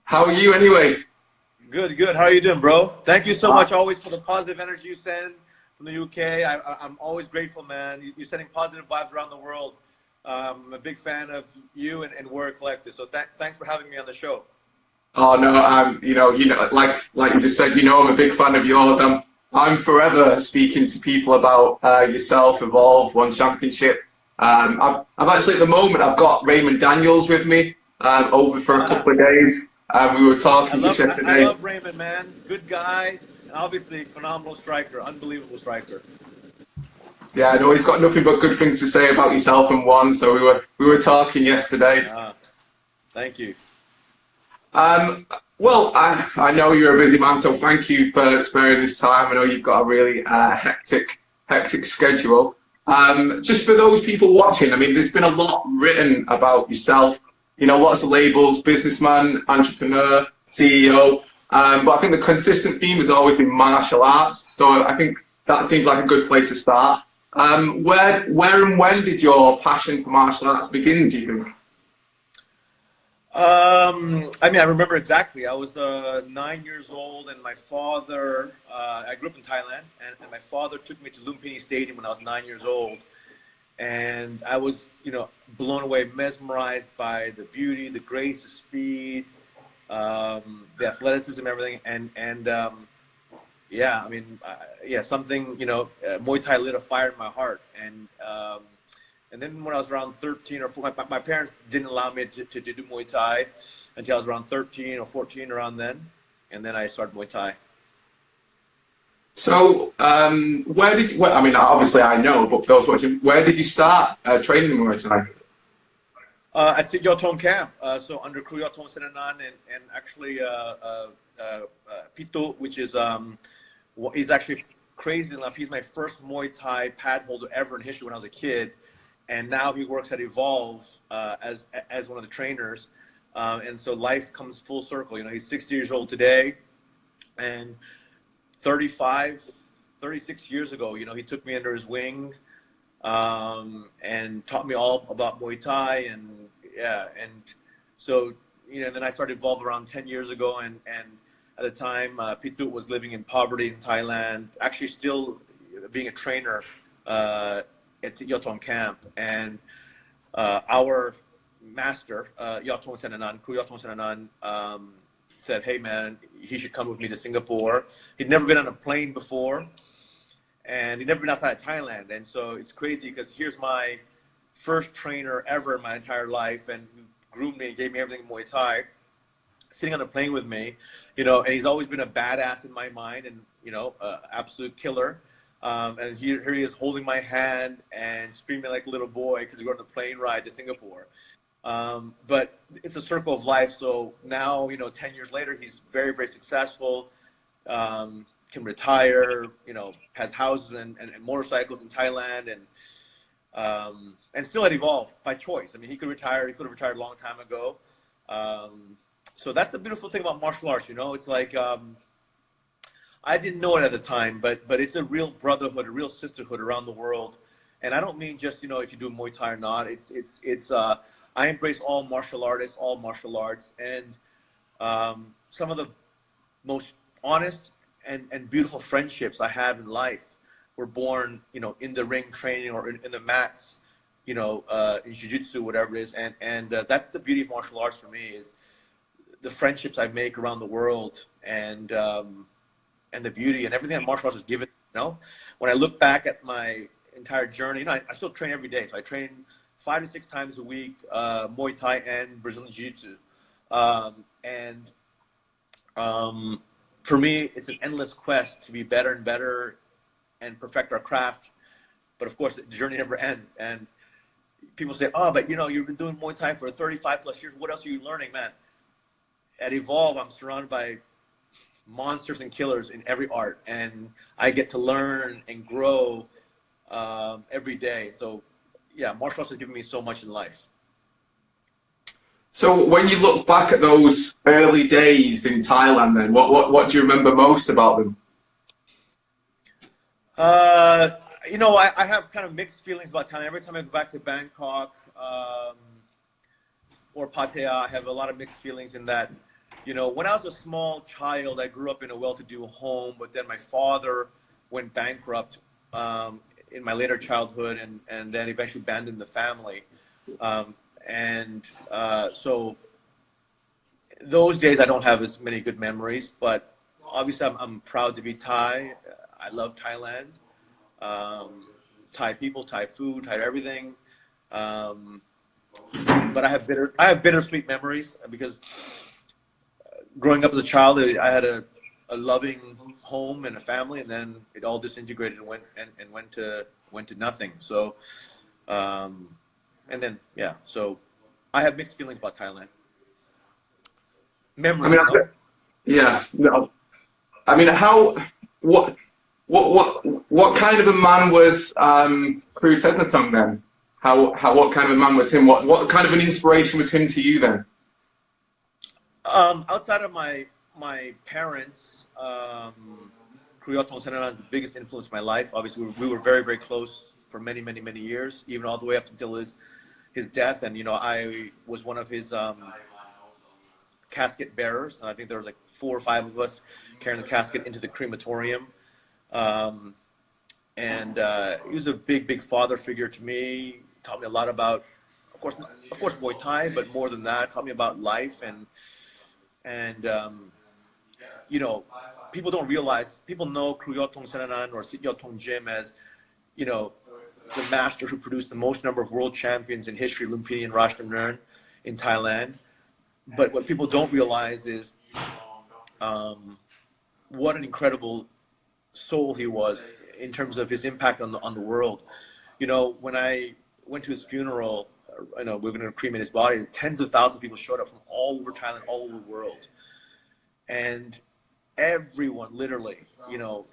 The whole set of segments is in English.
How are you anyway? Good, good. How are you doing, bro? Thank you so Uh, much always for the positive energy you send from the UK. I'm always grateful, man. You're sending positive vibes around the world. I'm a big fan of you and Warrior Collective. So thanks for having me on the show. oh no, like you just said, I'm a big fan of yours. I'm forever speaking to people about yourself, Evolve, One Championship. I've actually at the moment I've got Raymond Daniels with me over for a couple of days. We were I talking just love I yesterday. love Raymond, man. Good guy, and obviously phenomenal striker, unbelievable striker. Yeah, I know he's got nothing but good things to say about yourself and One. So we were talking yesterday. Ah, thank you. Well, I know you're a busy man, so thank you for sparing this time. I know you've got a really hectic schedule. Just for those people watching, I mean, there's been a lot written about yourself. Lots of labels: businessman, entrepreneur, CEO. But I think the consistent theme has always been martial arts. So I think that seems like a good place to start. Where and when did your passion for martial arts begin? Do you think? I mean, I remember exactly. I was 9 years old, and my father, I grew up in Thailand, and my father took me to Lumpini Stadium when I was 9 years old. And I was, blown away, mesmerized by the beauty, the grace, the speed, the athleticism, everything. And yeah, I mean, yeah, something, Muay Thai lit a fire in my heart. And then when I was around 13 or 14, my parents didn't allow me to do Muay Thai until I was around 13 or 14, around then. And then I started Muay Thai. So, I mean, obviously I know, but for those watching, where did you start training in Muay Thai? At Sityodtong camp, so under Kruya Tomlinson and actually Pitu, which is he's actually crazy enough. He's my first Muay Thai pad holder ever in history when I was a kid, and now he works at Evolve as one of the trainers, and so life comes full circle. He's 60 years old today, and 35, 36 years ago, he took me under his wing and taught me all about Muay Thai, and yeah, and so then I started Evolve around 10 years ago, and at the time, Pitu was living in poverty in Thailand, actually still being a trainer at Sityodtong camp, and our master, Yotong Senanan, Kru Yotong Senanan, said, "Hey man, he should come with me to Singapore." He'd never been on a plane before, and he'd never been outside of Thailand. And so it's crazy because here's my first trainer ever in my entire life, and who groomed me and gave me everything in Muay Thai, sitting on a plane with me, and he's always been a badass in my mind, and absolute killer. And here he is holding my hand and screaming like a little boy because we're on the plane ride to Singapore. But it's a circle of life. So now, 10 years later, he's very, very successful, can retire, has houses and motorcycles in Thailand, and still at Evolve by choice. I mean, he could retire. He could have retired a long time ago. So that's the beautiful thing about martial arts. It's like, I didn't know it at the time, but it's a real brotherhood, a real sisterhood around the world. And I don't mean just, if you do Muay Thai or not. It's I embrace all martial artists, all martial arts, and some of the most honest and beautiful friendships I have in life were born, in the ring training or in the mats, in jiu-jitsu, whatever it is. And that's the beauty of martial arts for me, is the friendships I make around the world, and the beauty and everything that martial arts has given. When I look back at my entire journey, I still train every day. So I train 5 to 6 times a week, Muay Thai and Brazilian Jiu-Jitsu. And for me, it's an endless quest to be better and better and perfect our craft. But of course, the journey never ends. And people say, "Oh, but you've been doing Muay Thai for 35 plus years. What else are you learning, man?" At Evolve, I'm surrounded by monsters and killers in every art, and I get to learn and grow every day. So yeah, martial arts has given me so much in life. So when you look back at those early days in Thailand, then what do you remember most about them? I have kind of mixed feelings about Thailand. Every time I go back to Bangkok or Pattaya, I have a lot of mixed feelings in that when I was a small child, I grew up in a well-to-do home, but then my father went bankrupt in my later childhood, and then eventually abandoned the family. So those days I don't have as many good memories, but obviously I'm proud to be Thai. I love Thailand. Thai people, Thai food, Thai everything. But I have bittersweet memories because growing up as a child, I had a loving home and a family, and then it all disintegrated and went to nothing. So, so I have mixed feelings about Thailand. I Memories, mean, you know? yeah. No. I mean, what kind of a man was Chatri Sityodtong then? What kind of a man was him? What kind of an inspiration was him to you then? Outside of my parents, Kriyotong Senanan is the biggest influence in my life. Obviously, we were very, very close for many, many, many years, even all the way up until his death. And I was one of his casket bearers, and I think there was like 4 or 5 of us carrying the casket into the crematorium. He was a big, big father figure to me. Taught me a lot about, of course, Muay Thai, but more than that, taught me about life people don't realize. People know Kriyotong Senanan or Sityodtong Gym as, the master who produced the most number of world champions in history, Lumpini and Rajadamnern in Thailand. But what people don't realize is what an incredible soul he was in terms of his impact on the world. When I went to his funeral, we were going to cremate his body. Tens of thousands of people showed up from all over Thailand, all over the world, and everyone, literally,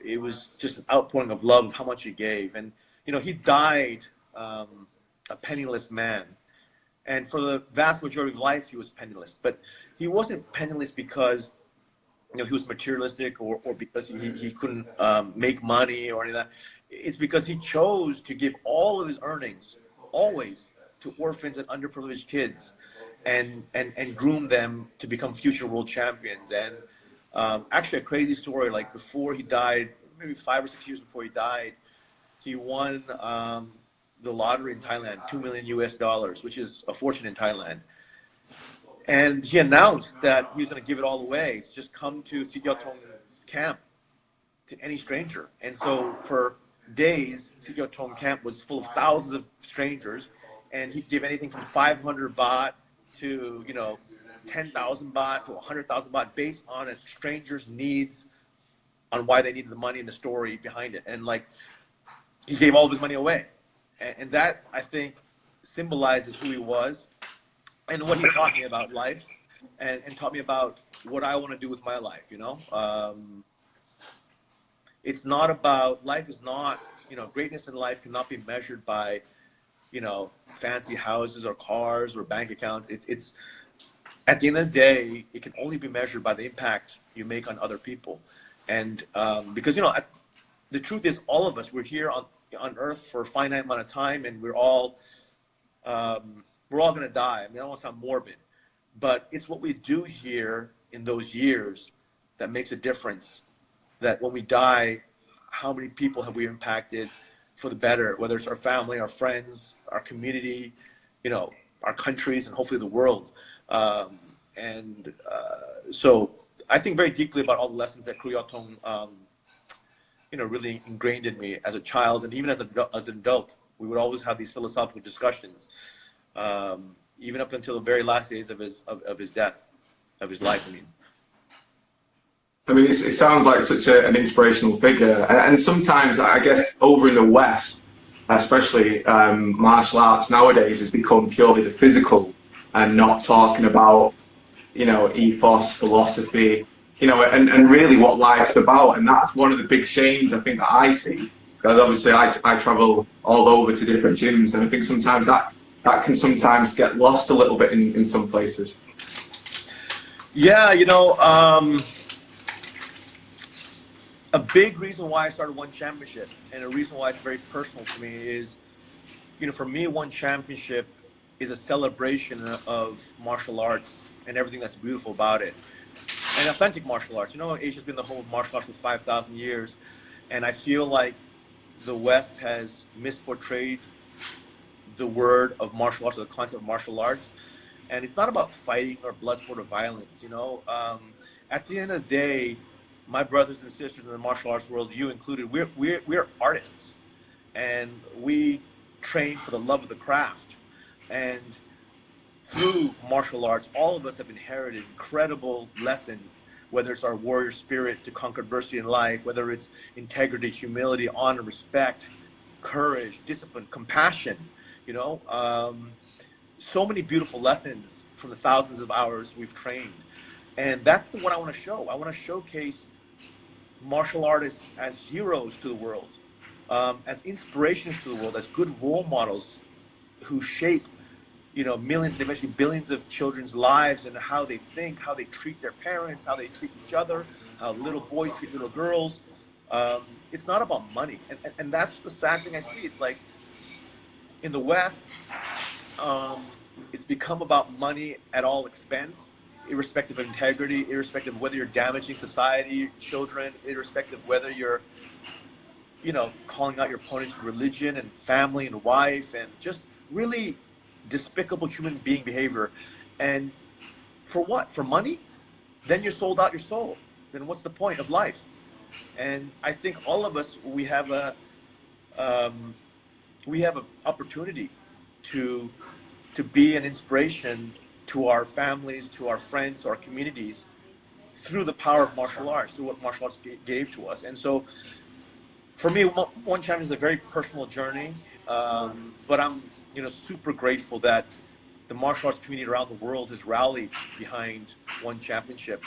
it was just an outpouring of love of how much he gave. And he died a penniless man. And for the vast majority of life, he was penniless. But he wasn't penniless because, he was materialistic or because he couldn't make money or any of that. It's because he chose to give all of his earnings, always, to orphans and underprivileged kids, and groom them to become future world champions. And actually, a crazy story, like before he died, maybe 5 or 6 years before he died, he won the lottery in Thailand, $2 million US, which is a fortune in Thailand. And he announced that he was going to give it all away. It's just come to Sityodtong camp to any stranger. And so for days, Sityodtong camp was full of thousands of strangers, and he'd give anything from 500 baht to 10,000 baht to 100,000 baht based on a stranger's needs, on why they needed the money and the story behind it. And he gave all of his money away. And that, I think, symbolizes who he was and what he taught me about life, and taught me about what I want to do with my life. It's not about, life is not, greatness in life cannot be measured by, fancy houses or cars or bank accounts. It's at the end of the day, it can only be measured by the impact you make on other people. And because, the truth is, all of us, we're here on earth for a finite amount of time, and we're all going to die. I mean, I don't want to sound morbid, but it's what we do here in those years that makes a difference. That when we die, how many people have we impacted for the better, whether it's our family, our friends, our community, our countries, and hopefully the world. So I think very deeply about all the lessons that Kriyotong, really ingrained in me as a child, and even as an adult. We would always have these philosophical discussions, even up until the very last days of his death, of his life. I mean, it sounds like such an inspirational figure, and sometimes I guess over in the West, especially martial arts nowadays has become purely the physical and not talking about ethos, philosophy, and really what life's about. And that's one of the big shames I think that I see, because obviously I travel all over to different gyms, and I think sometimes that can sometimes get lost a little bit in some places. Yeah, a big reason why I started One Championship, and a reason why it's very personal to me, is, for me, One Championship is a celebration of martial arts and everything that's beautiful about it. and authentic martial arts. Asia's been the home of martial arts for 5,000 years, and I feel like the West has misportrayed the word of martial arts or the concept of martial arts, and it's not about fighting or blood sport or violence. At the end of the day, my brothers and sisters in the martial arts world, you included, we're artists, and we train for the love of the craft. And through martial arts, all of us have inherited incredible lessons, whether it's our warrior spirit to conquer adversity in life, whether it's integrity, humility, honor, respect, courage, discipline, compassion, so many beautiful lessons from the thousands of hours we've trained. And that's what I want to show. I want to showcase martial artists as heroes to the world, as inspirations to the world, as good role models who shape millions and eventually billions of children's lives, and how they think, how they treat their parents, how they treat each other, how little boys treat little girls. It's not about money. And that's the sad thing I see. It's like in the West, it's become about money at all expense, irrespective of integrity, irrespective of whether you're damaging society, children, irrespective of whether you're, calling out your opponent's religion and family and wife, and just really despicable human being behavior. And for what? For money? Then you're sold out your soul. Then what's the point of life? And I think all of us, we have an opportunity to be an inspiration to our families, to our friends, to our communities, through the power of martial arts, through what martial arts gave to us. And so for me, One Champion is a very personal journey, but I'm super grateful that the martial arts community around the world has rallied behind One Championship,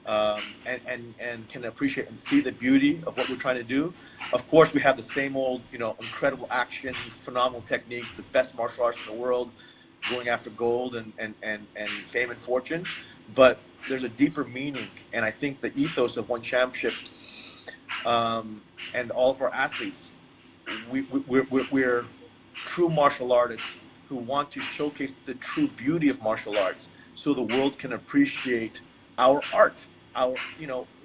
and can appreciate and see the beauty of what we're trying to do. Of course, we have the same old, incredible action, phenomenal technique, the best martial arts in the world, going after gold and fame and fortune. But there's a deeper meaning, and I think the ethos of One Championship, and all of our athletes, we're true martial artists who want to showcase the true beauty of martial arts, so the world can appreciate our art,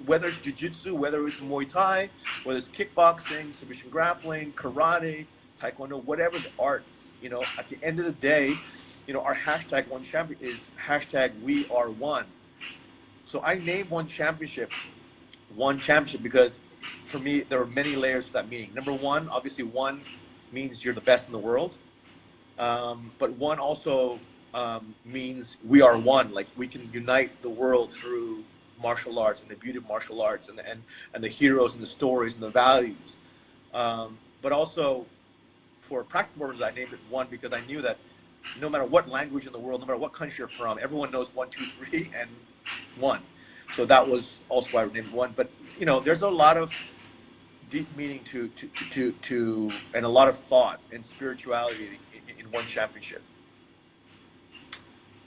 whether it's jiu-jitsu, whether it's Muay Thai, whether it's kickboxing, submission grappling, karate, taekwondo, whatever the art, at the end of the day, our hashtag One Champion is hashtag We Are One. So I named One Championship because for me, there are many layers to that meaning. Number one, obviously one means you're the best in the world. But one also means we are one, like we can unite the world through martial arts and the beauty of martial arts and the heroes and the stories and the values. But also for practical purposes, I named it One because I knew that no matter what language in the world, no matter what country you're from, everyone knows 1, 2, 3 and one. So that was also why I named One. But there's a lot of deep meaning to and a lot of thought and spirituality in One Championship.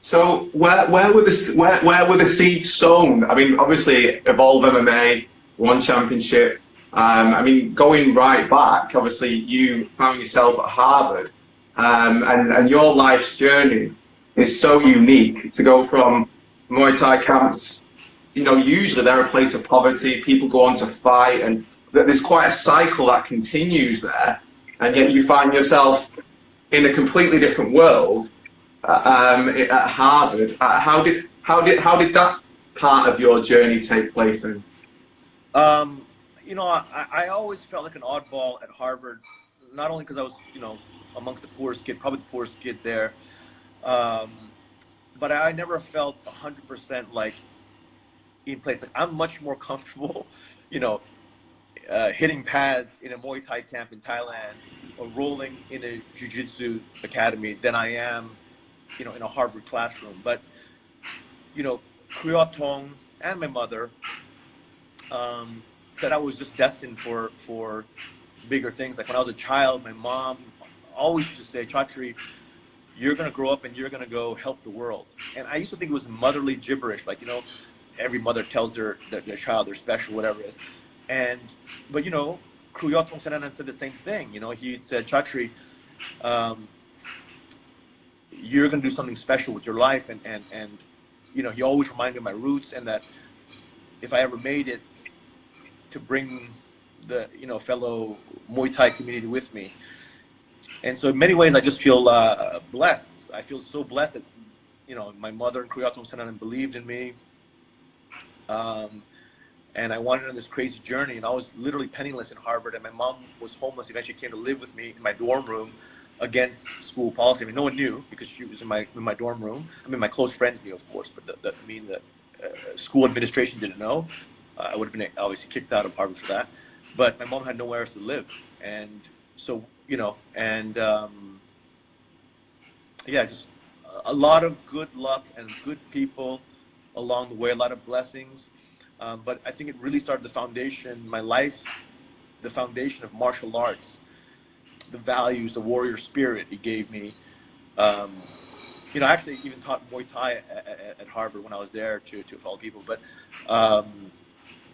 So where were the seeds sown? I mean, obviously, Evolve MMA, One Championship. Going right back, obviously, you found yourself at Harvard, and your life's journey is so unique. To go from Muay Thai camps, usually they're a place of poverty. People go on to fight, and there's quite a cycle that continues there. And yet you find yourself in a completely different world at Harvard. How did that part of your journey take place then? I always felt like an oddball at Harvard, not only because I was, amongst the poorest kid, probably the poorest kid there, but I never felt 100% like in place. Like I'm much more comfortable, hitting pads in a Muay Thai camp in Thailand or rolling in a jiu-jitsu academy than I am, in a Harvard classroom. But, Sityodtong and my mother said I was just destined for bigger things. Like when I was a child, my mom always used to say, Chatri, you're going to grow up and you're going to go help the world. And I used to think it was motherly gibberish. Like, every mother tells their child they're special, whatever it is. But Sityodtong said the same thing. He said, Chatri, you're going to do something special with your life. And he always reminded me of my roots, and that if I ever made it, to bring the fellow Muay Thai community with me. And so in many ways, I just feel blessed. I feel so blessed that my mother and Kuyatong Senanan believed in me, and I went on this crazy journey. And I was literally penniless in Harvard, and my mom was homeless. Eventually, came to live with me in my dorm room against school policy. I mean, no one knew because she was in my dorm room. I mean, my close friends knew, of course, but the school administration didn't know. I would have been obviously kicked out of Harvard for that. But my mom had nowhere else to live, and so just a lot of good luck and good people along the way, a lot of blessings. But I think it really started the foundation, my life, the foundation of martial arts, the values, the warrior spirit it gave me. I actually even taught Muay Thai at Harvard when I was there to fellow people. But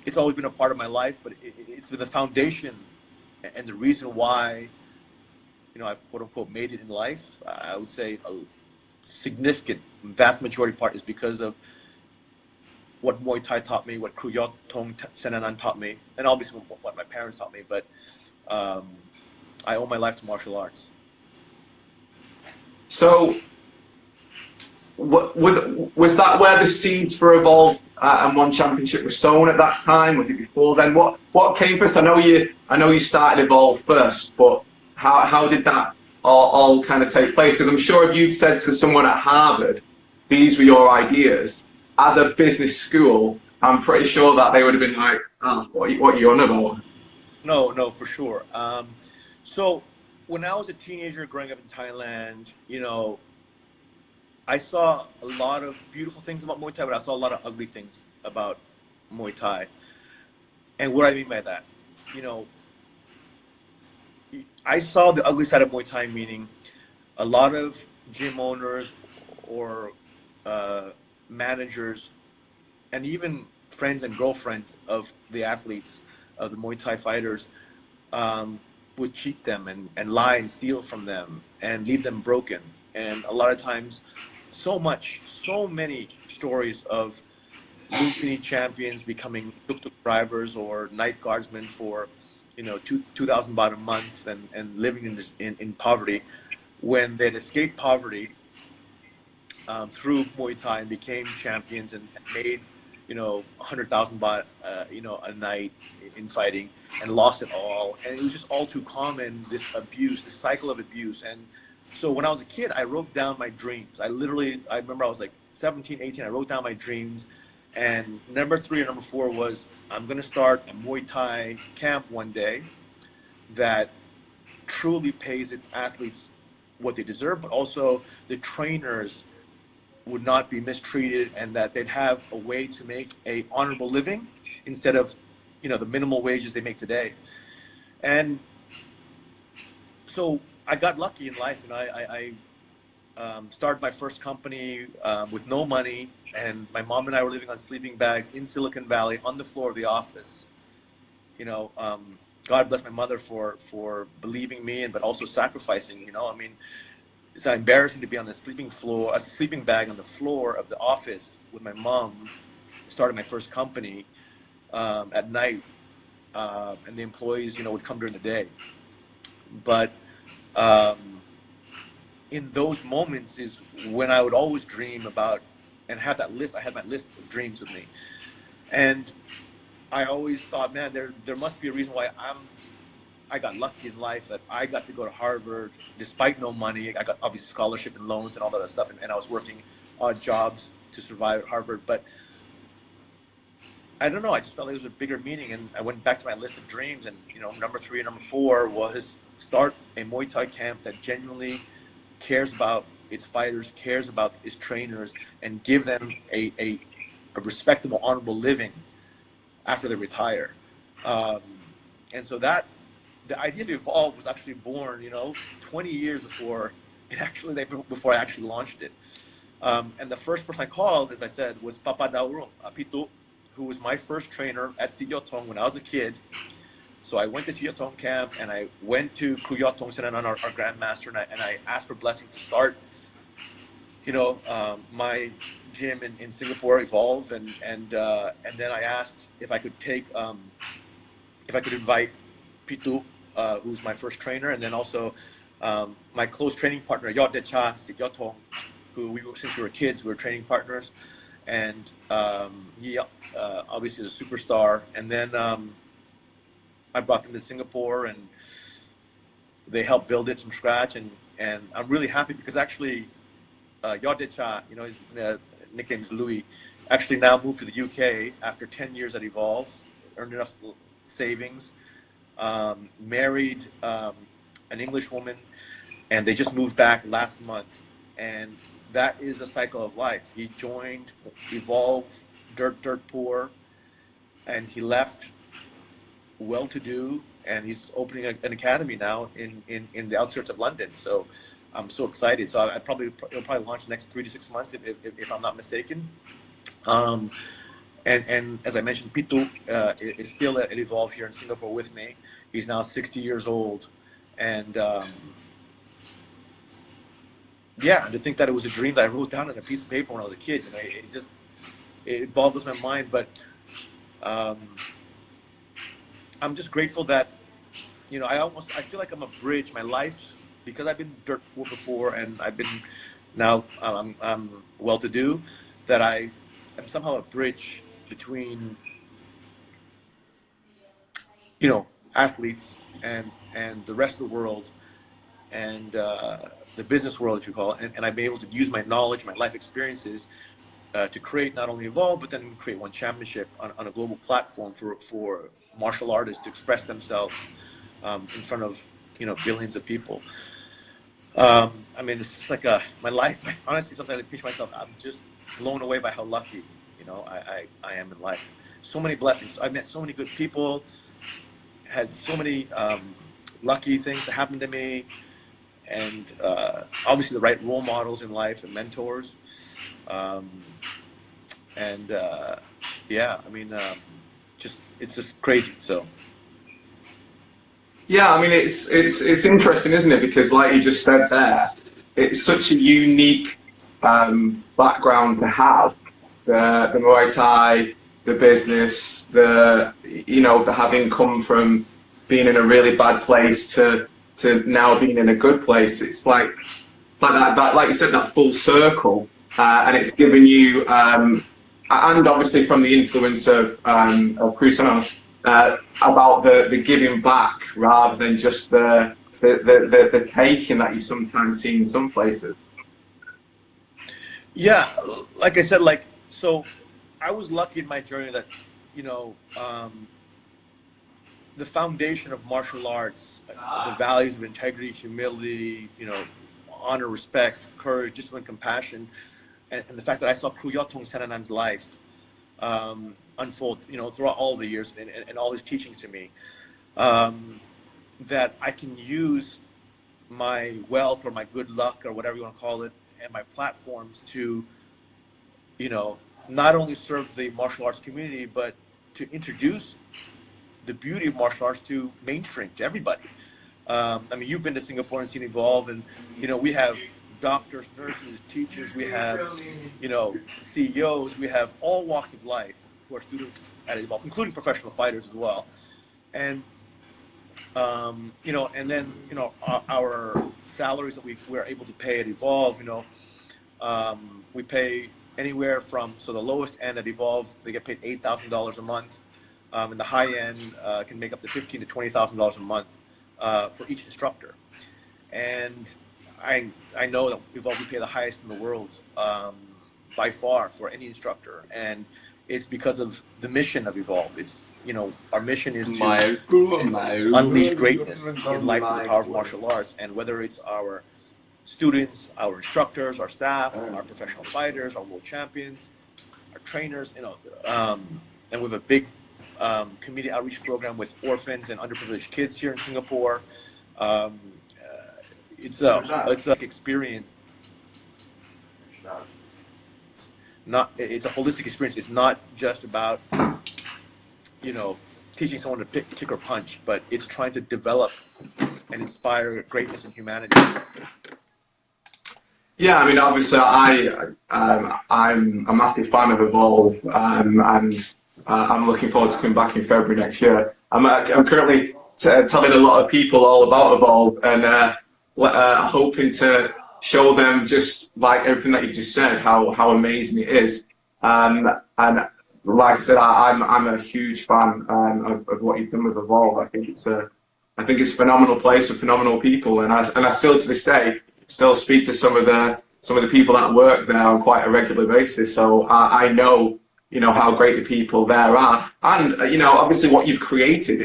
it's always been a part of my life, but it's been the foundation and the reason why, I've quote unquote made it in life. I would say a significant, vast majority part is because of what Muay Thai taught me, what Kuyatong Senanan taught me, and obviously what my parents taught me. But I owe my life to martial arts. So, was that where the seeds for Evolve and One Championship were sown at that time? Was it before then? What came first? I know you started Evolve first, but how did that all kind of take place? Because I'm sure if you'd said to someone at Harvard, these were your ideas, as a business school, I'm pretty sure that they would have been like, oh, what are you on about? No, for sure. So when I was a teenager growing up in Thailand, I saw a lot of beautiful things about Muay Thai, but I saw a lot of ugly things about Muay Thai. And what I mean by that, I saw the ugly side of Muay Thai, meaning a lot of gym owners or managers and even friends and girlfriends of the athletes, of the Muay Thai fighters, would cheat them and lie and steal from them and leave them broken. And a lot of times, so many stories of Lumpini champions becoming tuk-tuk drivers or night guardsmen for 2,000 baht a month and living in poverty, when they'd escaped poverty through Muay Thai and became champions and made 100,000 baht a night in fighting, and lost it all. And it was just all too common, this abuse, this cycle of abuse. And so when I was a kid, I wrote down my dreams. I remember I was like 17, 18, I wrote down my dreams. And number 3 and number 4 was, I'm going to start a Muay Thai camp one day that truly pays its athletes what they deserve, but also the trainers would not be mistreated, and that they'd have a way to make a honorable living instead of the minimal wages they make today. And so I got lucky in life, and I started my first company with no money, and my mom and I were living on sleeping bags in Silicon Valley on the floor of the office. God bless my mother for believing me, but also sacrificing. I mean, it's embarrassing to be on the sleeping bag on the floor of the office with my mom, starting my first company at night, and the employees, would come during the day. But in those moments is when I would always dream about and have that list. I had my list of dreams with me, and I always thought, man, there must be a reason why I got lucky in life, that I got to go to Harvard despite no money. I got obviously scholarship and loans and all that other stuff, and I was working odd jobs to survive at Harvard. But I don't know, I just felt like there was a bigger meaning, and I went back to my list of dreams, and number 3 and number 4 was start a Muay Thai camp that genuinely cares about its fighters, cares about its trainers, and give them a respectable, honorable living after they retire. And so the idea of Evolve was actually born, 20 years before I actually launched it. And the first person I called, as I said, was Papa Daurung, Pitu, who was my first trainer at Sityodtong when I was a kid. So I went to Sityodtong camp, and I went to Kuyatong Senanan, our grandmaster, and I asked for blessing to start my gym in Singapore, Evolve, and then I asked if I could invite Pitu, who's my first trainer, and then also my close training partner, Chatri Sityodtong, who since we were kids, we were training partners, and he obviously is a superstar. And then I brought them to Singapore, and they helped build it from scratch, and I'm really happy because actually, Yodecha, his nickname is Louis, actually now moved to the UK after 10 years at Evolve, earned enough savings, married an English woman, and they just moved back last month. And that is a cycle of life. He joined Evolve dirt poor, and he left well-to-do, and he's opening an academy now in the outskirts of London. So I'm so excited. So it'll probably launch the next 3 to 6 months if I'm not mistaken. And as I mentioned, Pitu is still at Evolve here in Singapore with me. He's now 60 years old, and to think that it was a dream that I wrote down on a piece of paper when I was a kid, it boggles my mind. But I'm just grateful that I feel like I'm a bridge. My life, because I've been dirt poor before, and I've been now I'm well-to-do, that I am somehow a bridge between athletes and the rest of the world, and the business world, if you call it, and I've been able to use my knowledge, my life experiences, to create not only Evolve, but then create one championship on a global platform for martial artists to express themselves in front of billions of people. It's just like my life. Honestly, sometimes I pinch myself. I'm just blown away by how lucky I am in life. So many blessings. I've met so many good people. Had so many lucky things that happened to me, and obviously the right role models in life and mentors. It's just crazy. So. Yeah, it's interesting, isn't it? Because like you just said there, it's such a unique background to have. The Muay Thai, the business, the having come from being in a really bad place to now being in a good place. It's like that, like you said, that full circle, and it's given you, and obviously from the influence of Crusoe, about the giving back rather than just the taking that you sometimes see in some places. Yeah, like I said, so I was lucky in my journey that, the foundation of martial arts, the values of integrity, humility, honor, respect, courage, discipline, compassion, and the fact that I saw Kruyotong Senanan's life unfold, throughout all the years and all his teachings to me, that I can use my wealth or my good luck or whatever you want to call it, and my platforms to, not only serve the martial arts community, but to introduce the beauty of martial arts to mainstream, to everybody. You've been to Singapore and seen Evolve, and we have doctors, nurses, teachers, we have CEOs, we have all walks of life who are students at Evolve, including professional fighters as well. And and then our salaries that we're able to pay at Evolve, we pay anywhere from, so the lowest end at Evolve, they get paid $8,000 a month, and the high end can make up to $15,000 to $20,000 a month for each instructor. And I know that Evolve, we pay the highest in the world by far for any instructor, and it's because of the mission of Evolve. It's our mission is to unleash greatness in life through the power of martial arts, and whether it's our students, our instructors, our staff, our professional fighters, our world champions, our trainers, and we have a big community outreach program with orphans and underprivileged kids here in Singapore. It's a experience. It's a holistic experience. It's not just about teaching someone to kick or punch, but it's trying to develop and inspire greatness in humanity. Yeah, I mean, obviously, I'm a massive fan of Evolve, and I'm looking forward to coming back in February next year. I'm currently telling a lot of people all about Evolve, and hoping to show them, just like everything that you just said, how amazing it is. And like I said, I'm a huge fan of what you've done with Evolve. I think it's a phenomenal place with phenomenal people, and I still to this day still speak to some of the people that work there on quite a regular basis. So I know, you know, how great the people there are, and you know, obviously what you've created.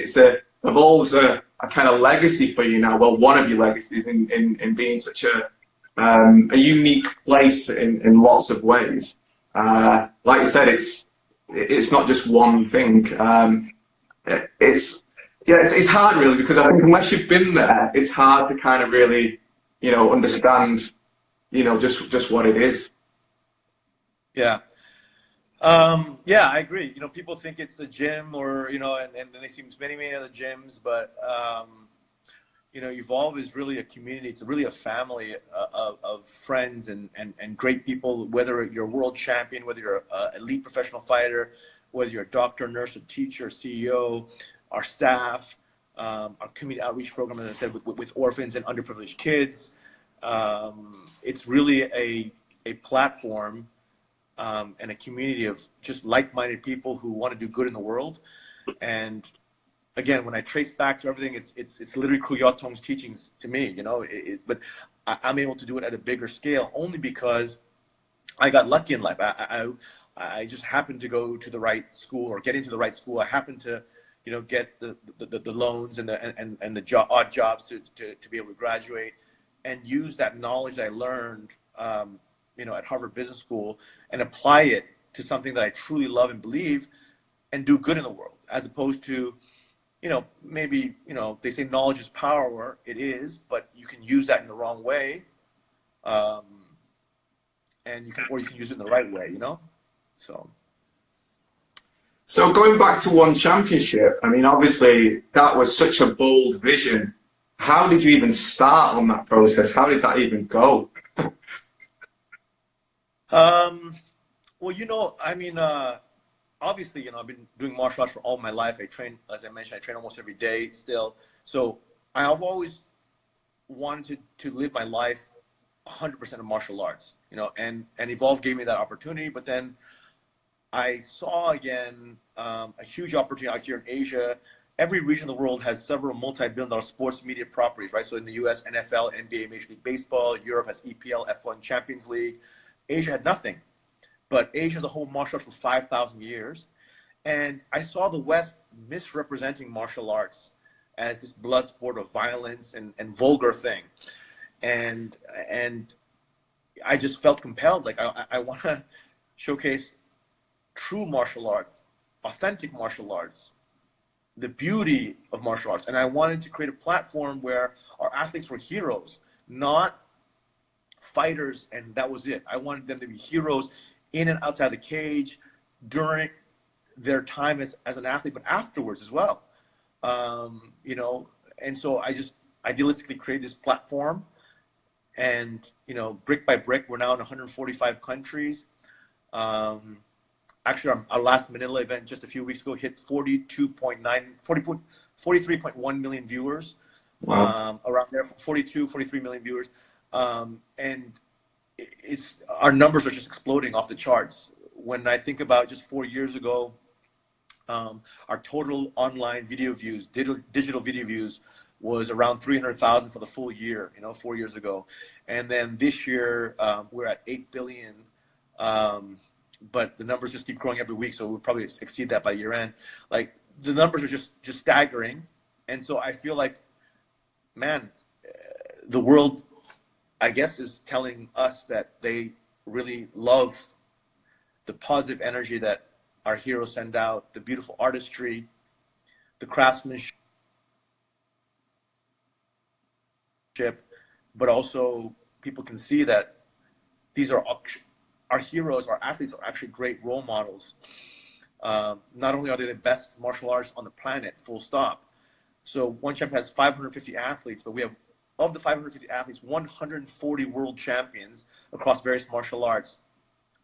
Evolves a kind of legacy for you now. Well, one of your legacies in being such a unique place in lots of ways. Like you said, it's not just one thing. It's hard really, because I think unless you've been there, it's hard to kind of really, you know, understand, you know, just what it is. Yeah. Yeah, I agree. You know, people think it's a gym, or, you know, and they see many other gyms, but, you know, Evolve is really a community. It's really a family of friends and great people, whether you're a world champion, whether you're an elite professional fighter, whether you're a doctor, nurse, a teacher, CEO, our staff, our community outreach program, as I said, with orphans and underprivileged kids. It's really a platform and a community of just like-minded people who want to do good in the world. And again, when I trace back to everything, it's literally Sityodtong's teachings to me, you know. But I'm able to do it at a bigger scale only because I got lucky in life. I just happened to go to the right school, or get into the right school. I happened to, you know, get the loans and the odd jobs to be able to graduate, and use that knowledge I learned, you know, at Harvard Business School, and apply it to something that I truly love and believe, and do good in the world, as opposed to, you know, maybe, you know, they say knowledge is power. It is, but you can use that in the wrong way, and you can use it in the right way, you know. So going back to one championship, I mean, obviously that was such a bold vision. How did you even start on that process? How did that even go? Well, you know, I mean, obviously, you know, I've been doing martial arts for all my life. I train, as I mentioned, I train almost every day still. So I've always wanted to live my life 100% of martial arts, you know, and Evolve gave me that opportunity. But then I saw again a huge opportunity out here in Asia. Every region of the world has several multi-billion-dollar sports media properties, right? So in the US, NFL, NBA, Major League Baseball. Europe has EPL, F1, Champions League. Asia had nothing. But Asia is a whole martial art for 5,000 years. And I saw the West misrepresenting martial arts as this blood sport of violence and vulgar thing. And I just felt compelled, like I want to showcase true martial arts, authentic martial arts, the beauty of martial arts. And I wanted to create a platform where our athletes were heroes, not fighters, and that was it. I wanted them to be heroes in and outside the cage during their time as an athlete, but afterwards as well. You know, and so I just idealistically created this platform, and, you know, brick by brick, we're now in 145 countries. Actually, our last Manila event just a few weeks ago hit 43.1 million viewers. Wow. Around there, 43 million viewers. And our numbers are just exploding off the charts. When I think about just 4 years ago, our total online video views, digital video views, was around 300,000 for the full year, you know, 4 years ago. And then this year, we're at 8 billion. But the numbers just keep growing every week, so we'll probably exceed that by year end. Like, the numbers are just staggering. And so I feel like, man, the world, I guess, is telling us that they really love the positive energy that our heroes send out, the beautiful artistry, the craftsmanship, but also people can see that these are our heroes, our athletes are actually great role models. Not only are they the best martial artists on the planet, full stop. So One Champ has 550 athletes, but we have of the 550 athletes, 140 world champions across various martial arts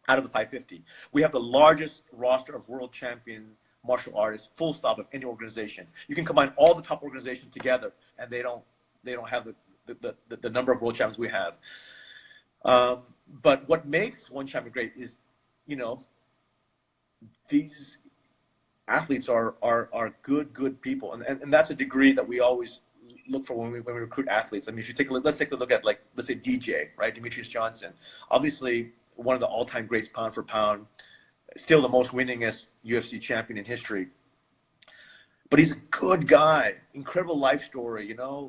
out of the 550. We have the largest roster of world champion martial artists, full stop, of any organization. You can combine all the top organizations together, and they don't have the number of world champions we have. But what makes one champion great is, these athletes are good people, and that's a degree that we always look for when we recruit athletes. I mean, if you take a look, let's take a look at, like, let's say DJ, right? Demetrius Johnson, obviously one of the all-time greats pound for pound, still the most winningest UFC champion in history. But he's a good guy, incredible life story.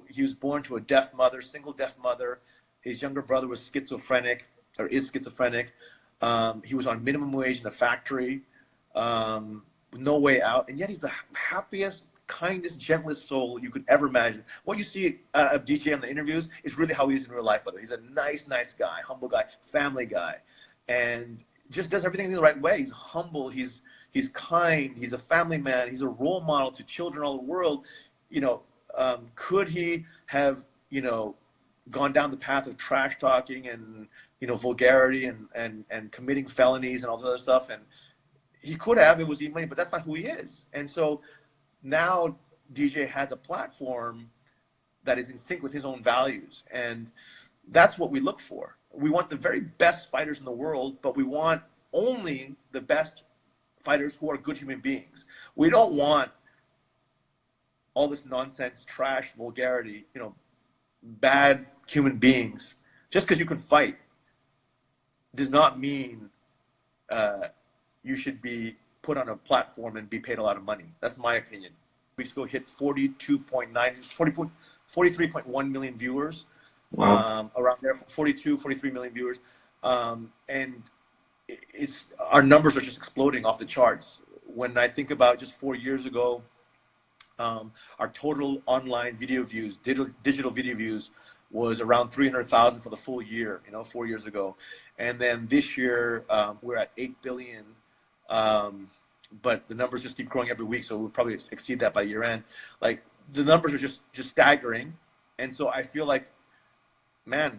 He was born to a deaf mother, single deaf mother. His younger brother was schizophrenic, or is schizophrenic. He was on minimum wage in a factory, no way out, and yet he's the happiest, kindest, gentlest soul you could ever imagine. What you see of DJ on the interviews is really how he is in real life. By the way, he's a nice guy, humble guy, family guy, and just does everything in the right way. He's humble. He's kind. He's a family man. He's a role model to children all over the world. Could he have gone down the path of trash talking and vulgarity and committing felonies and all this other stuff? And he could have. It was easy money, but that's not who he is. And so now DJ has a platform that is in sync with his own values, and that's what we look for. We want the very best fighters in the world, but we want only the best fighters who are good human beings. We don't want all this nonsense, trash, vulgarity, bad human beings. Just because you can fight does not mean you should be put on a platform and be paid a lot of money. That's my opinion. Weeks ago hit 43.1 million viewers. Wow. Around there, 43 million viewers. And our numbers are just exploding off the charts. When I think about just 4 years ago, our total online video views, digital video views, was around 300,000 for the full year, 4 years ago. And then this year, we're at 8 billion. But the numbers just keep growing every week, so we'll probably exceed that by year end. Like, the numbers are just staggering. And so I feel like, man,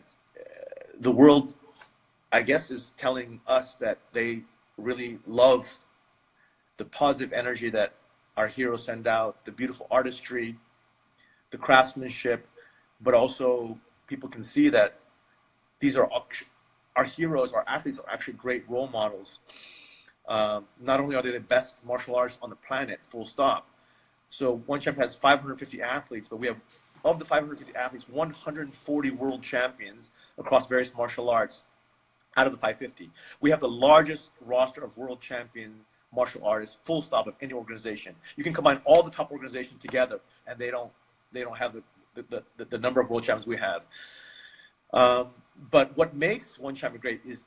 the world, I guess, is telling us that they really love the positive energy that our heroes send out, the beautiful artistry, the craftsmanship, but also people can see that these are our heroes, our athletes are actually great role models. Not only are they the best martial artists on the planet, full stop. So One Champ has 550 athletes, but we have, of the 550 athletes, 140 world champions across various martial arts out of the 550. We have the largest roster of world champion martial artists, full stop, of any organization. You can combine all the top organizations together, and they don't have the number of world champions we have. But what makes One Champion great is,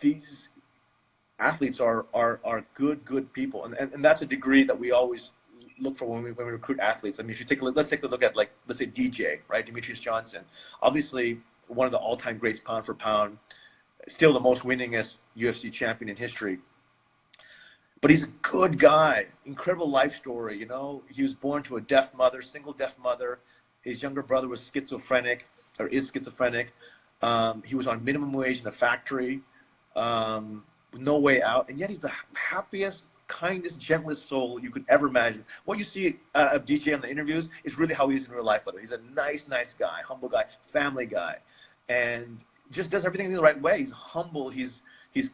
these athletes are good people, and that's a degree that we always look for when we recruit athletes. I mean, if you take a look, let's take a look at, like, let's say DJ, right? Demetrius Johnson, obviously one of the all-time greats pound for pound, still the most winningest UFC champion in history. But he's a good guy, incredible life story. He was born to a deaf mother, single deaf mother. His younger brother was schizophrenic, or is schizophrenic. He was on minimum wage in a factory, no way out, and yet he's the happiest, kindest, gentlest soul you could ever imagine. What you see of DJ on the interviews is really how he is in real life. By the way, he's a nice guy, humble guy, family guy, and just does everything in the right way. He's humble. He's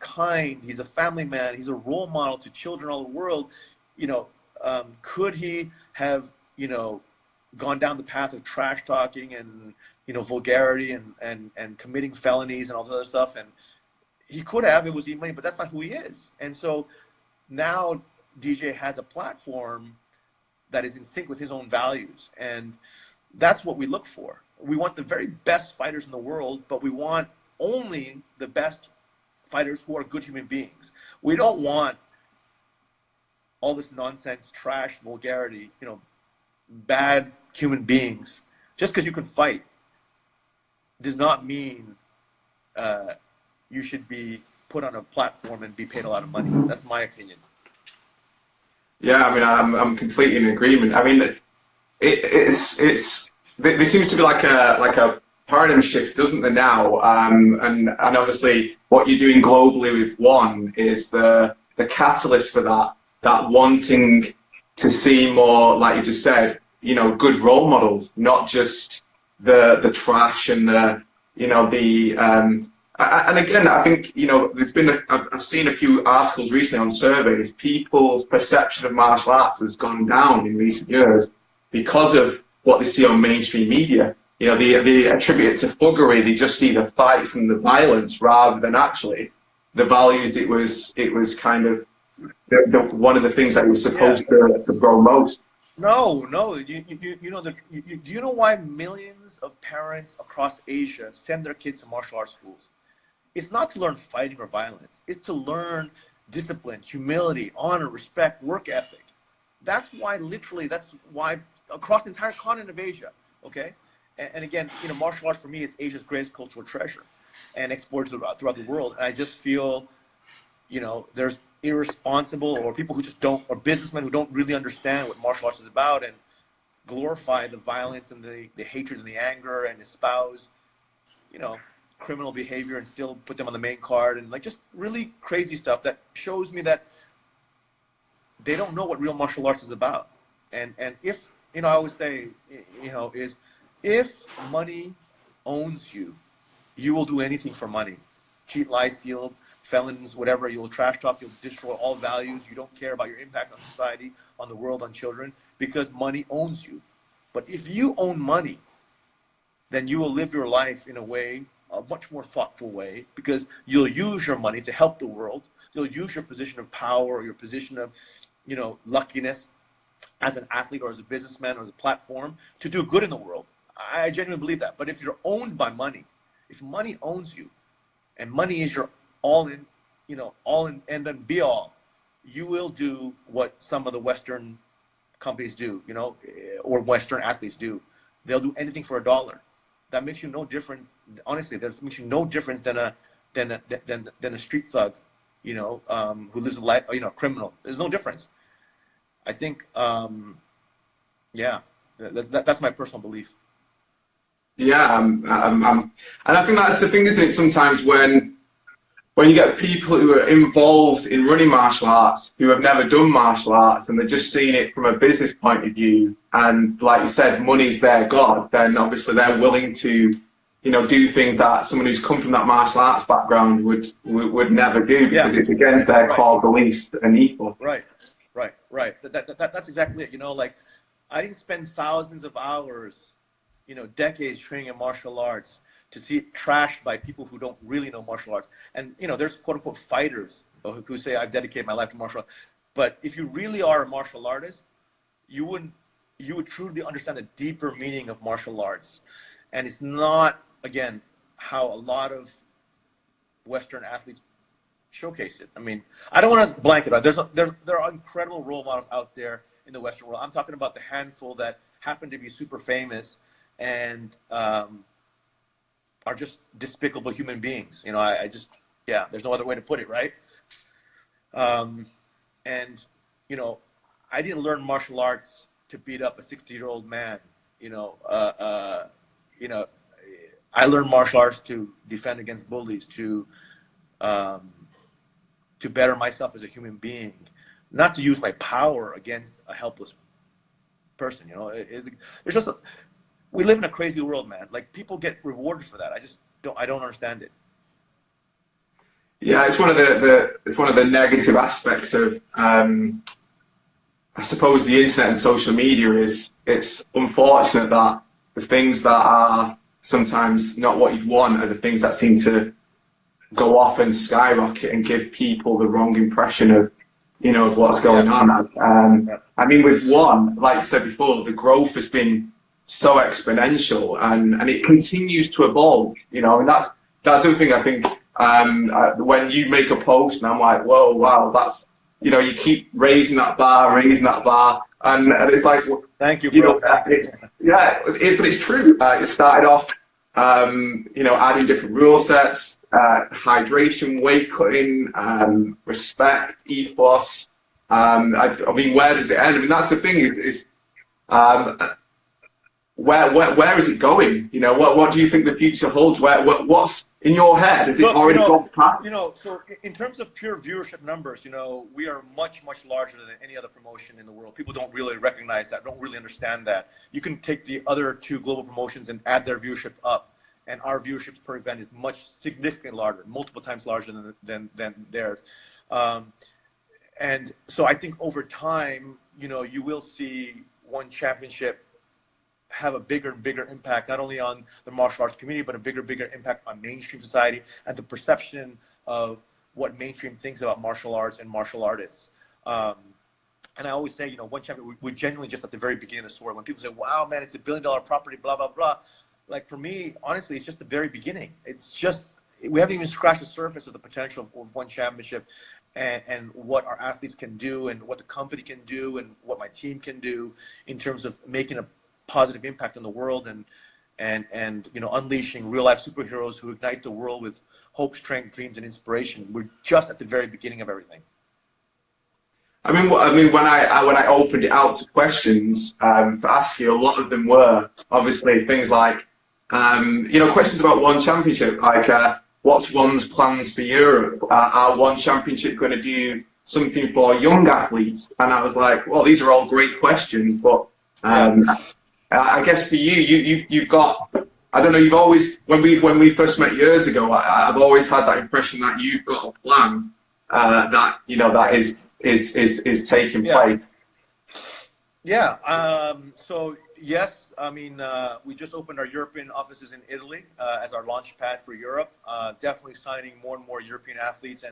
kind. He's a family man. He's a role model to children all over the world. Could he have gone down the path of trash talking and vulgarity and committing felonies and all this other stuff? And he could have. It was easy money, but that's not who he is. And so now DJ has a platform that is in sync with his own values, and that's what we look for. We want the very best fighters in the world, but we want only the best fighters who are good human beings. We don't want all this nonsense, trash, vulgarity, bad human beings. Just because you can fight does not mean you should be put on a platform and be paid a lot of money. That's my opinion. Yeah, I mean, I'm completely in agreement. I mean, it's there seems to be like a paradigm shift, doesn't there now? And obviously what you're doing globally with One is the catalyst for that wanting to see more, like you just said, you know, good role models, not just the trash and the, you know, the and again, I think, you know, I've seen a few articles recently on surveys. People's perception of martial arts has gone down in recent years because of what they see on mainstream media. You know, they attribute it to thuggery. They just see the fights and the violence rather than actually the values. It was kind of one of the things that was supposed to grow most. No. You know, do you know why millions of parents across Asia send their kids to martial arts schools? It's not to learn fighting or violence. It's to learn discipline, humility, honor, respect, work ethic. That's why across the entire continent of Asia, okay? And again, you know, martial arts for me is Asia's greatest cultural treasure and exported throughout the world. And I just feel, you know, there's irresponsible or people who just don't, or businessmen who don't really understand what martial arts is about and glorify the violence and the hatred and the anger and espouse, you know, criminal behavior and still put them on the main card and like just really crazy stuff that shows me that they don't know what real martial arts is about. And if, you know, I always say, you know, is if money owns you, you will do anything for money. Cheat, lie, steal, felons, whatever. You'll trash talk, you'll destroy all values. You don't care about your impact on society, on the world, on children, because money owns you. But if you own money, then you will live your life in a way, a much more thoughtful way, because you'll use your money to help the world. You'll use your position of power or your position of, you know, luckiness as an athlete or as a businessman or as a platform to do good in the world. I genuinely believe that. But if you're owned by money, if money owns you and money is your all in, you know, all in and then be all, you will do what some of the Western companies do, you know, or Western athletes do. They'll do anything for $1. That makes you no different. Honestly, that makes you no difference than a street thug, you know, who lives a life, you know, a criminal. There's no difference. I think, yeah, that's my personal belief. Yeah, and I think that's the thing, isn't it? Sometimes when you get people who are involved in running martial arts who have never done martial arts and they're just seeing it from a business point of view, and like you said, money's their god, then obviously they're willing to, you know, do things that someone who's come from that martial arts background would never do because it's against their core beliefs and ethos. Right. That's exactly it. You know, like I didn't spend thousands of hours, you know, decades training in martial arts to see it trashed by people who don't really know martial arts. And, you know, there's quote unquote fighters who say, I've dedicated my life to martial arts. But if you really are a martial artist, you would truly understand the deeper meaning of martial arts. And it's not, again, how a lot of Western athletes showcase it. I mean, I don't want to blanket out. There are incredible role models out there in the Western world. I'm talking about the handful that happen to be super famous and are just despicable human beings. You know, I just, yeah, there's no other way to put it, right? And, you know, I didn't learn martial arts to beat up a 60-year-old man. You know, I learned martial arts to defend against bullies, to better myself as a human being, not to use my power against a helpless person. You know, there's just we live in a crazy world, man. Like people get rewarded for that. I don't understand it. Yeah, it's one of the negative aspects of I suppose the internet and social media is it's unfortunate that the things that are sometimes not what you'd want are the things that seem to go off and skyrocket and give people the wrong impression of, you know, of what's going on. I mean, with One, like you said before, the growth has been so exponential and it continues to evolve, you know, and that's the thing I think when you make a post and I'm like, whoa, wow, that's, you know, you keep raising that bar, and it's like, thank you, bro. You know, it's, yeah, but it's true. It started off, you know, adding different rule sets, hydration, weight cutting, respect, ethos. I mean, where does it end? I mean, that's the thing is where is it going? You know, what do you think the future holds? What's in your head? Is it already gone past? So in terms of pure viewership numbers, we are much, much larger than any other promotion in the world. People don't really recognize that, don't really understand that. You can take the other two global promotions and add their viewership up, and our viewership per event is much significantly larger, multiple times larger than theirs. And so I think over time, you will see one championship have a bigger and bigger impact, not only on the martial arts community, but a bigger impact on mainstream society and the perception of what mainstream thinks about martial arts and martial artists. And I always say, one champion, we're genuinely just at the very beginning of the story. When people say, wow, man, it's $1 billion property, blah, blah, blah. Like for me, honestly, it's just the very beginning. It's just, we haven't even scratched the surface of the potential of one championship and what our athletes can do and what the company can do and what my team can do in terms of making a positive impact on the world and unleashing real life superheroes who ignite the world with hope, strength, dreams, and inspiration. We're just at the very beginning of everything. I mean, when I opened it out to questions to ask you, a lot of them were obviously things like, questions about one championship, like what's one's plans for Europe? Are one championship going to do something for young athletes? And I was like, well, these are all great questions, but I guess for you've got, I don't know, you've always, when we first met years ago, I've always had that impression that you've got a plan that is taking place. Yeah. So yes, I mean, we just opened our European offices in Italy as our launch pad for Europe. Definitely signing more and more European athletes,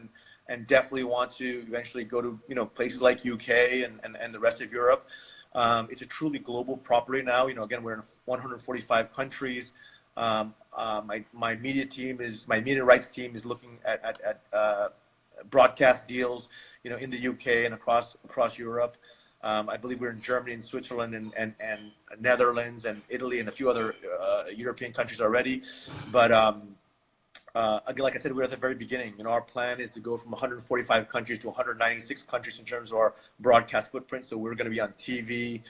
and definitely want to eventually go to places like UK and the rest of Europe. It's a truly global property now. Again, we're in 145 countries. My media rights team is looking at broadcast deals, in the UK and across Europe. I believe we're in Germany and Switzerland and Netherlands and Italy and a few other European countries already. But again, like I said, we're at the very beginning. Our plan is to go from 145 countries to 196 countries in terms of our broadcast footprint. So we're going to be on TV,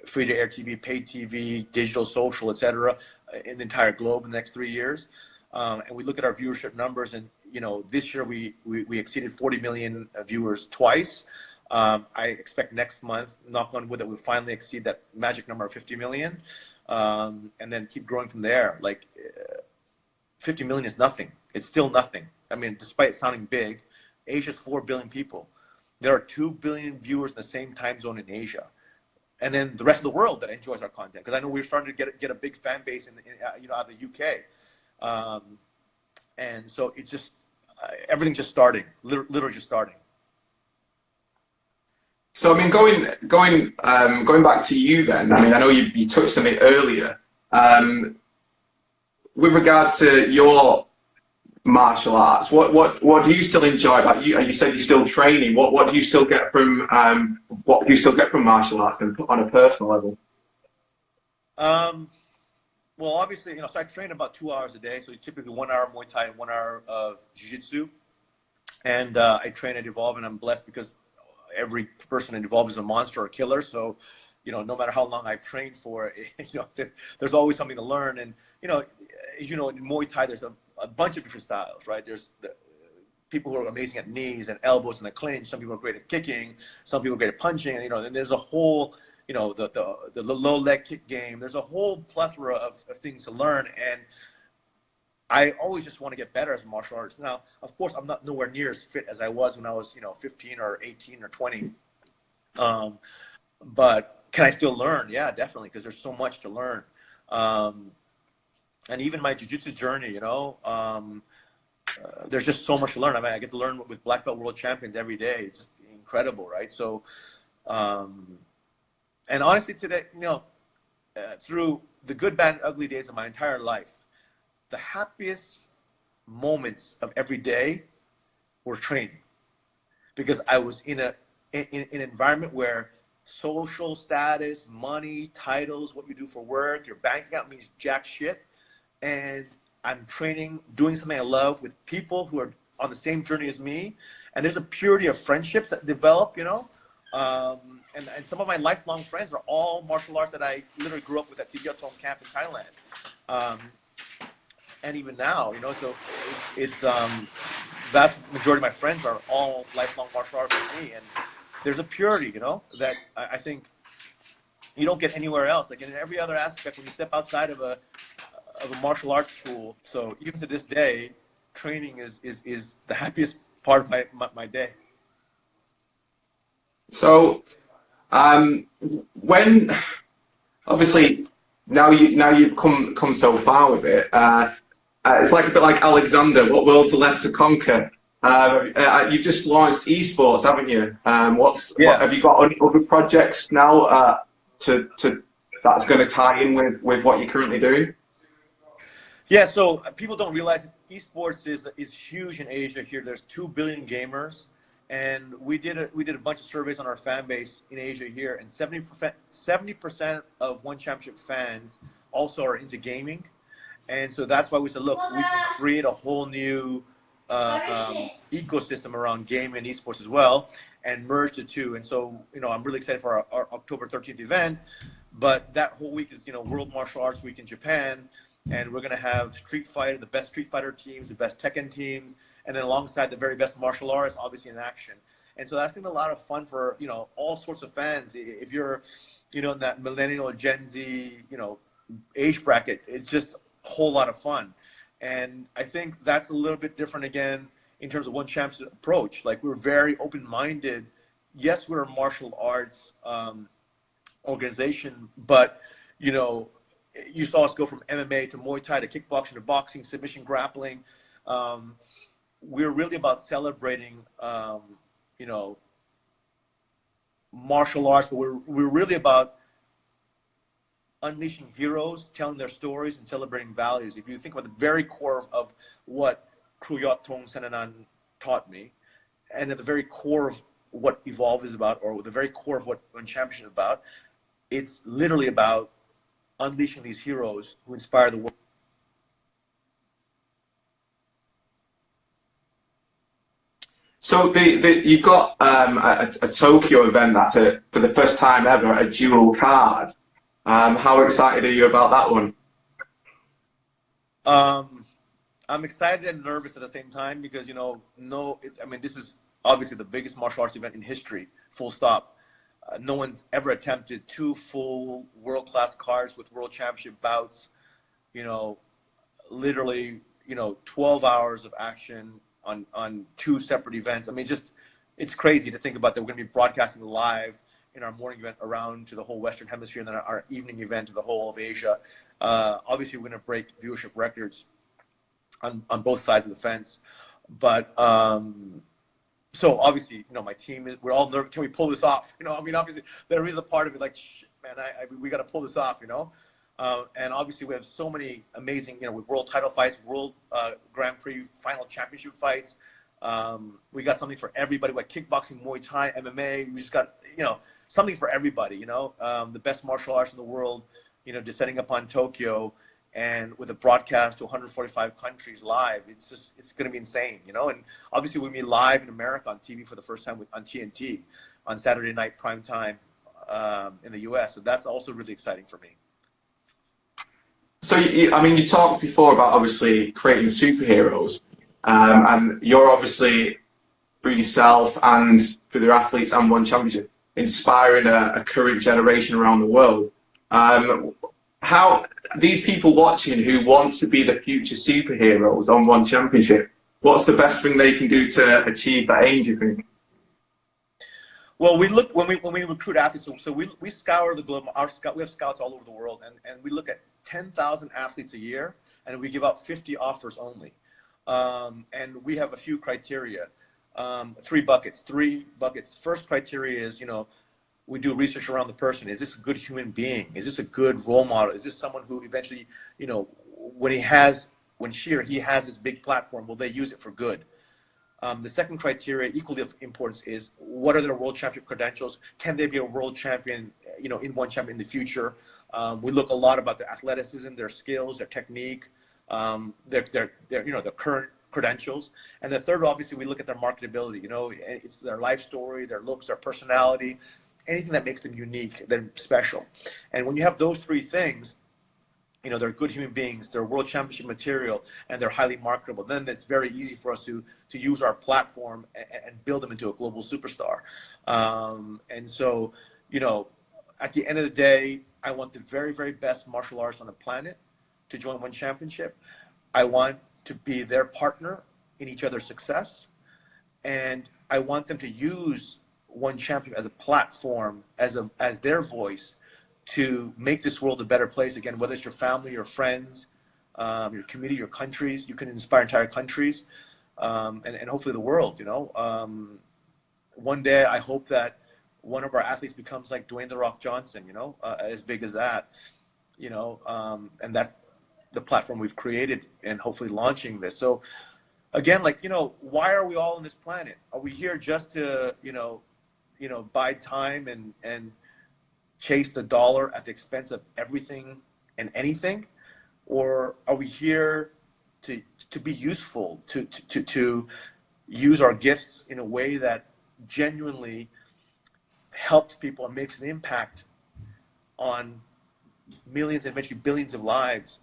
free-to-air TV, paid TV, digital, social, etc., in the entire globe in the next 3 years. And we look at our viewership numbers, and this year we exceeded 40 million viewers twice. I expect next month, knock on wood, that we'll finally exceed that magic number of 50 million, and then keep growing from there. Like 50 million is nothing. It's still nothing. I mean, despite sounding big, Asia's 4 billion people. There are 2 billion viewers in the same time zone in Asia, and then the rest of the world that enjoys our content. Because I know we're starting to get a big fan base out of the UK, and so it's just everything's just starting, literally just starting. So I mean, going back to you then. I mean, I know you touched on it earlier. With regards to your martial arts, what do you still enjoy about you? You said you're still training. What do you still get from martial arts and on a personal level? Well, obviously, so I train about 2 hours a day. So typically 1 hour Muay Thai and 1 hour of Jiu-Jitsu. And I train at Evolve, and I'm blessed because every person in Evolve is a monster or a killer. So, no matter how long I've trained for, there's always something to learn. And, as you know, in Muay Thai, there's a bunch of different styles, right? There's people who are amazing at knees and elbows and the clinch. Some people are great at kicking. Some people are great at punching. And, and there's a whole, the low leg kick game. There's a whole plethora of things to learn. And I always just want to get better as a martial artist. Now, of course, I'm not nowhere near as fit as I was when I was, 15 or 18 or 20. But can I still learn? Yeah, definitely, because there's so much to learn. And even my jiu-jitsu journey, there's just so much to learn. I mean, I get to learn with black belt world champions every day. It's just incredible, right? So, and honestly, today, through the good, bad, and ugly days of my entire life, the happiest moments of every day were training, because I was in an environment where social status, money, titles, what you do for work, your bank account means jack shit. And I'm training, doing something I love with people who are on the same journey as me. And there's a purity of friendships that develop, And some of my lifelong friends are all martial arts that I literally grew up with at Sityodtong camp in Thailand. And even now, so it's vast majority of my friends are all lifelong martial artists with me, and there's a purity, that I think you don't get anywhere else. Like in every other aspect, when you step outside of a martial arts school, so even to this day, training is the happiest part of my day. So, when obviously you've come so far with it, it's like a bit like Alexander. What worlds are left to conquer? You've just launched esports, haven't you? What have you got any other projects now to that's going to tie in with what you're currently doing? Yeah, so people don't realize that esports is huge in Asia. Here, there's 2 billion gamers, and we did a bunch of surveys on our fan base in Asia here, and 70% of One Championship fans also are into gaming, and so that's why we said, look, we can create a whole new ecosystem around gaming and esports as well, and merge the two. And so, I'm really excited for our October 13th event, but that whole week is, World Martial Arts Week in Japan. And we're going to have the best Street Fighter teams, the best Tekken teams, and then alongside the very best martial artists, obviously in action. And so that's going to be a lot of fun for, all sorts of fans. If you're, in that millennial Gen Z, age bracket, it's just a whole lot of fun. And I think that's a little bit different again in terms of One Championship approach. Like, we're very open-minded. Yes, we're a martial arts organization, but, you saw us go from MMA to Muay Thai to kickboxing to boxing, submission grappling. We're really about celebrating, martial arts, but we're really about unleashing heroes, telling their stories, and celebrating values. If you think about the very core of what Kruyot-Tong Senanan taught me, and at the very core of what Evolve is about, or the very core of what One Championship is about, it's literally about unleashing these heroes who inspire the world. So you've got a Tokyo event that's for the first time ever a dual card. How excited are you about that one? I'm excited and nervous at the same time because this is obviously the biggest martial arts event in history. Full stop. No one's ever attempted 2 full world-class cards with world championship bouts, literally, 12 hours of action on 2 separate events. I mean, it's crazy to think about that. We're going to be broadcasting live in our morning event around to the whole Western Hemisphere, and then our evening event to the whole of Asia. Obviously, we're going to break viewership records on both sides of the fence. But so obviously, my team we're all nervous. Can we pull this off? Obviously there is a part of it like, shit, man, we got to pull this off, and obviously we have so many amazing, with world title fights, world Grand Prix final championship fights. We got something for everybody, like kickboxing, Muay Thai, MMA. We just got, something for everybody, the best martial arts in the world, descending upon Tokyo. And with a broadcast to 145 countries live, it's going to be insane, And obviously, we'll be live in America on TV for the first time on TNT on Saturday night prime time in the US. So that's also really exciting for me. So, you talked before about obviously creating superheroes, and you're obviously, through yourself and through the athletes and One Championship, inspiring a current generation around the world. How these people watching who want to be the future superheroes on One Championship, what's the best thing they can do to achieve that aim, do you think? Well, we look when we recruit athletes. So we scour the globe. We have scouts all over the world, and we look at 10,000 athletes a year, and we give out 50 offers only. And we have a few criteria, 3 buckets. First criteria is, we do research around the person. Is this a good human being? Is this a good role model? Is this someone who eventually, when she or he has this big platform, will they use it for good? The second criteria, equally of importance, is what are their world champion credentials? Can they be a world champion, in One Champion in the future? We look a lot about their athleticism, their skills, their technique, their current credentials. And the third, obviously, we look at their marketability. You know, it's their life story, their looks, their personality, anything that makes them unique, they're special. And when you have those three things, you know, they're good human beings, they're world championship material, and they're highly marketable, then it's very easy for us to use our platform and build them into a global superstar. And so, you know, at the end of the day, I want the very, very best martial artists on the planet to join One Championship. I want to be their partner in each other's success. And I want them to use One Champion as a platform, as their voice to make this world a better place. Again, whether it's your family, your friends, your community, your countries, you can inspire entire countries, and hopefully the world, you know. One day I hope that one of our athletes becomes like Dwayne "The Rock" Johnson, you know, as big as that, you know, and that's the platform we've created and hopefully launching this. So again, like, you know, why are we all on this planet? Are we here just to, you know, bide time and chase the dollar at the expense of everything and anything? Or are we here to be useful, to use our gifts in a way that genuinely helps people and makes an impact on millions and eventually billions of lives?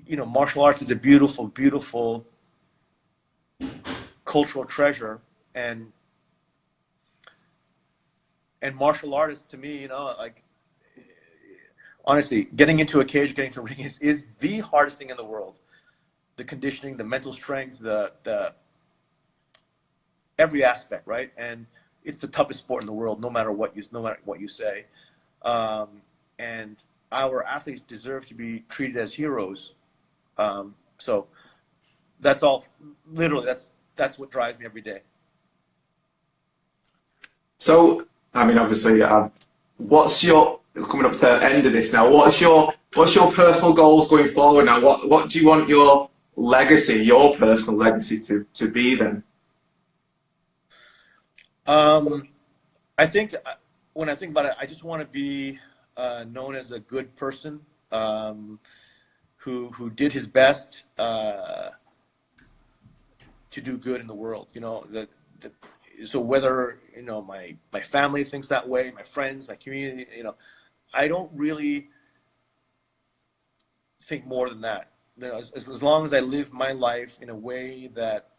You know, martial arts is a beautiful, beautiful cultural treasure, and martial artists, to me, you know, like, honestly, getting into a cage, getting to a ring is the hardest thing in the world. The conditioning, the mental strength, the every aspect, right? And it's the toughest sport in the world, no matter what you say. And our athletes deserve to be treated as heroes. So that's all. Literally, that's what drives me every day. So, I mean, obviously, what's your, coming up to the end of this now, what's your personal goals going forward now? What do you want your legacy, your personal legacy to be then? I think when I think about it, I just want to be known as a good person, who did his best to do good in the world. You know, so whether, you know, my family thinks that way, my friends, my community, you know, I don't really think more than that. You know, as long as I live my life in a way that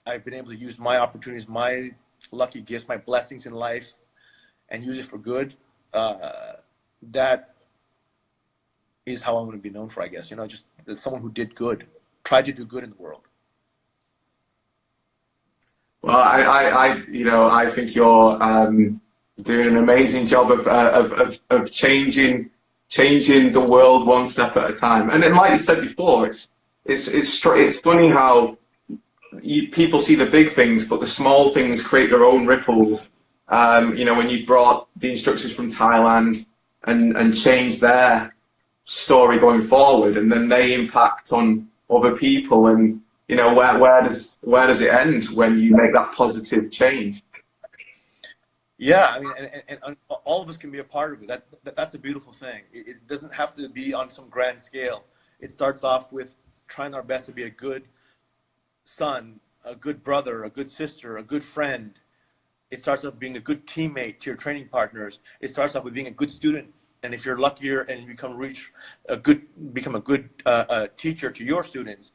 I've been able to use my opportunities, my lucky gifts, my blessings in life, and use it for good, that is how I want to be known for, I guess. You know, just as someone who did good, tried to do good in the world. Well, I think you're doing an amazing job of changing the world one step at a time. And then, like you said before, it's funny how people see the big things, but the small things create their own ripples. You know, when you brought the instructors from Thailand and changed their story going forward, and then they impact on other people, and you know, where does it end when you make that positive change? Yeah, I mean, and all of us can be a part of it. That's a beautiful thing. It doesn't have to be on some grand scale. It starts off with trying our best to be a good son, a good brother, a good sister, a good friend. It starts off being a good teammate to your training partners. It starts off with being a good student, and if you're luckier and you become a good teacher to your students,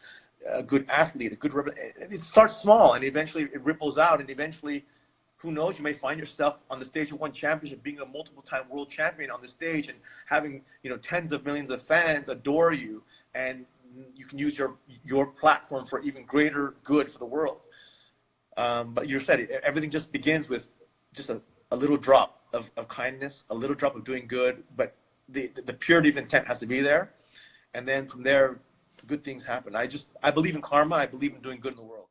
a good athlete, it starts small, and eventually it ripples out, and eventually, who knows, you may find yourself on the stage of One Championship, being a multiple-time world champion on the stage, and having, you know, tens of millions of fans adore you, and you can use your platform for even greater good for the world. But you said everything just begins with just a little drop of kindness, a little drop of doing good, but the purity of intent has to be there, and then from there, good things happen. I believe in karma. I believe in doing good in the world.